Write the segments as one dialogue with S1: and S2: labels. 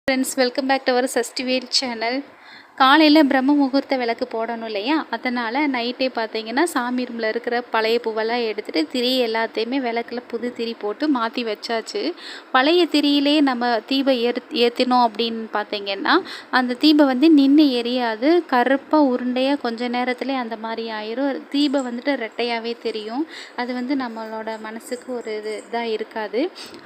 S1: Friends, welcome back to our Sashtivel channel. காலையில் பிரம்ம முகூர்த்த விளக்கு போடணும் இல்லையா, அதனால் நைட்டே பார்த்தீங்கன்னா சாமி ரூமில் இருக்கிற பழைய பூவெல்லாம் எடுத்துகிட்டு திரி எல்லாத்தையுமே விளக்கில் புது திரி போட்டு மாற்றி வச்சாச்சு. பழைய திரியிலே நம்ம தீபம் ஏற்றினோம் அப்படின்னு பார்த்தீங்கன்னா அந்த தீபம் வந்து நின்று எரியாது, கருப்பாக உருண்டையாக கொஞ்ச நேரத்துலேயே அந்த மாதிரி ஆயிரும். தீபம் வந்துட்டு ரெட்டையாகவே தெரியும். அது வந்து நம்மளோட மனசுக்கு ஒரு இதாக இருக்காது.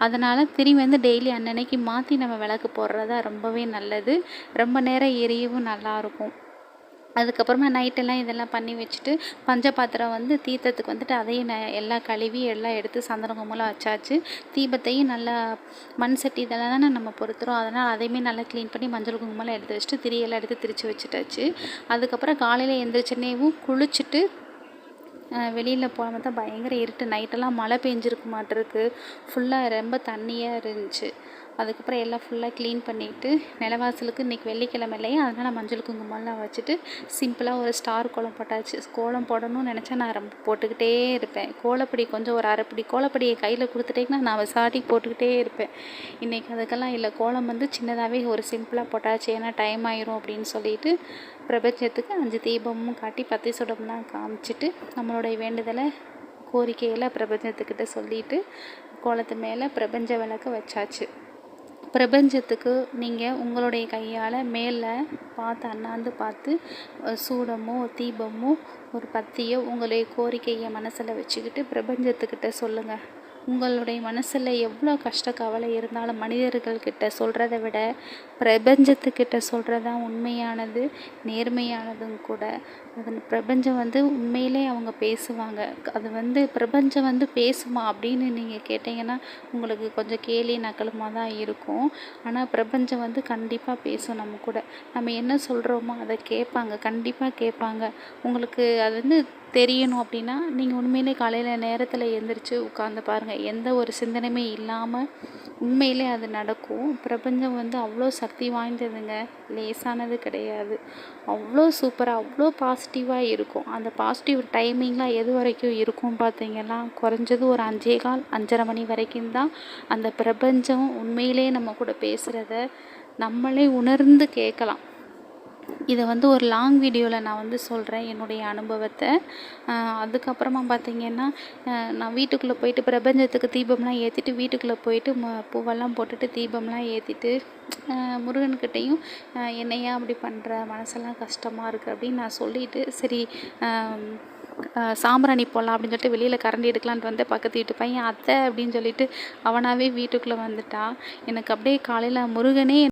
S1: அதனால் திரி வந்து டெய்லி அன்னன்னைக்கு மாற்றி நம்ம விளக்கு போடுறதா ரொம்பவே நல்லது. ரொம்ப நேரம் எரியவும் நல்லாயிருக்கும். அதுக்கப்புறமா நைட்டெல்லாம் இதெல்லாம் பண்ணி வச்சுட்டு பஞ்ச பாத்திரம் வந்து தீர்த்தத்துக்கு வந்துட்டு அதையும் எல்லாம் கழுவி எல்லாம் எடுத்து சந்தன குங்குமம்லாம் வச்சாச்சு. தீபத்தையும் நல்லா மண் சட்டி இதெல்லாம் தானே நம்ம பொறுத்துறோம், அதனால் அதையுமே நல்லா க்ளீன் பண்ணி மஞ்சள் குங்குமம்லாம் எடுத்து வச்சுட்டு திரியெல்லாம் எடுத்து திரித்து வச்சுட்டாச்சு. அதுக்கப்புறம் காலையில் எழுந்திரிச்சனேவும் குளிச்சுட்டு வெளியில் போகாமல் தான் பயங்கர இருட்டு. நைட்டெல்லாம் மழை பெஞ்சிருக்கு மாட்டிருக்கு, ஃபுல்லாக ரொம்ப தண்ணியாக இருந்துச்சு. அதுக்கப்புறம் எல்லாம் ஃபுல்லாக க்ளீன் பண்ணிவிட்டு நிலவாசலுக்கு இன்றைக்கி வெள்ளிக்கிழமை இல்லையா, அதனால் மஞ்சள் குங்குமம்லாம் வச்சுட்டு சிம்பிளாக ஒரு ஸ்டார் கோலம் போட்டாச்சு. கோலம் போடணும்னு நினச்சா நான் ரொம்ப போட்டுக்கிட்டே இருப்பேன். கோலப்பொடி கொஞ்சம் ஒரு அரைப்படி கோலப்பொடியை கையில் கொடுத்துட்டேங்கன்னா நான் சாட்டி போட்டுக்கிட்டே இருப்பேன். இன்றைக்கி அதுக்கெல்லாம் இல்லை, கோலம் வந்து சின்னதாகவே ஒரு சிம்பிளாக போட்டாச்சு. ஏன்னா டைம் ஆயிரும் அப்படின்னு சொல்லிட்டு பிரபஞ்சத்துக்கு 5 தீபமும் காட்டி பத்தி சுடம்லாம் காமிச்சிட்டு நம்மளுடைய வேண்டுதலை கோரிக்கையில் பிரபஞ்சத்துக்கிட்ட சொல்லிவிட்டு கோலத்து மேலே பிரபஞ்ச விளக்க வச்சாச்சு. பிரபஞ்சத்துக்கு நீங்கள் உங்களுடைய கையால் மேலே பார்த்து அண்ணாந்து பார்த்து சூடமோ தீபமோ ஒரு பத்தியோ உங்களுடைய கோரிக்கையை மனசில் வச்சுக்கிட்டு பிரபஞ்சத்துக்கிட்ட சொல்லுங்கள். உங்களுடைய மனசில் எவ்வளோ கஷ்ட கவலை இருந்தாலும் மனிதர்கள்கிட்ட சொல்கிறத விட பிரபஞ்சத்துக்கிட்ட சொல்கிறது தான் உண்மையானது, நேர்மையானதும் கூட. அது பிரபஞ்சம் வந்து உண்மையிலே அவங்க பேசுவாங்க. அது வந்து பிரபஞ்சம் வந்து பேசுமா அப்படின்னு நீங்கள் கேட்டிங்கன்னா உங்களுக்கு கொஞ்சம் கேலி நக்கலுமாக தான் இருக்கும். ஆனால் பிரபஞ்சம் வந்து கண்டிப்பாக பேசும் நம்ம கூட. நம்ம என்ன சொல்கிறோமோ அதை கேட்பாங்க, கண்டிப்பாக கேட்பாங்க. உங்களுக்கு அது வந்து தெரியணும் அப்படின்னா நீங்கள் உண்மையிலே காலையில் நேரத்தில் எழுந்திரிச்சு உட்காந்து பாருங்கள். எந்த ஒரு சிந்தனையுமே இல்லாமல் உண்மையிலே அது நடக்கும். பிரபஞ்சம் வந்து அவ்வளோ சக்தி வாய்ந்ததுங்க, லேசானது கிடையாது. அவ்வளோ சூப்பராக அவ்வளோ பாசிட்டிவாக இருக்கும். அந்த பாசிட்டிவ் டைமிங்லாம் எது வரைக்கும் இருக்கும் பார்த்தீங்கன்னா குறைஞ்சது ஒரு 5:15 5:30 மணி வரைக்கும் தான் அந்த பிரபஞ்சம் உண்மையிலே நம்ம கூட பேசுகிறத நம்மளே உணர்ந்து கேட்கலாம். இதை வந்து ஒரு லாங் வீடியோவில் நான் வந்து சொல்கிறேன் என்னுடைய அனுபவத்தை. அதுக்கப்புறமா பார்த்திங்கன்னா நான் வீட்டுக்குள்ளே போயிட்டு பிரபஞ்சத்துக்கு தீபம்லாம் ஏற்றிட்டு வீட்டுக்குள்ளே போயிட்டு பூவெல்லாம் போட்டுட்டு தீபம்லாம் ஏற்றிட்டு முருகன்கிட்டையும் என்னையா அப்படி பண்ணுற, மனசெல்லாம் கஷ்டமாக இருக்குது அப்படின்னு நான் சொல்லிவிட்டு சரி சாம்பிராணி போடலாம் அப்படின்னு சொல்லிட்டு வெளியில் கரண்டி எடுக்கலான்ட்டு வந்து பக்கத்து வீட்டு பையன் அத்தை அப்படின்னு சொல்லிட்டு அவனாகவே வீட்டுக்குள்ளே வந்துட்டான். எனக்கு அப்படியே காலையில் முருகனே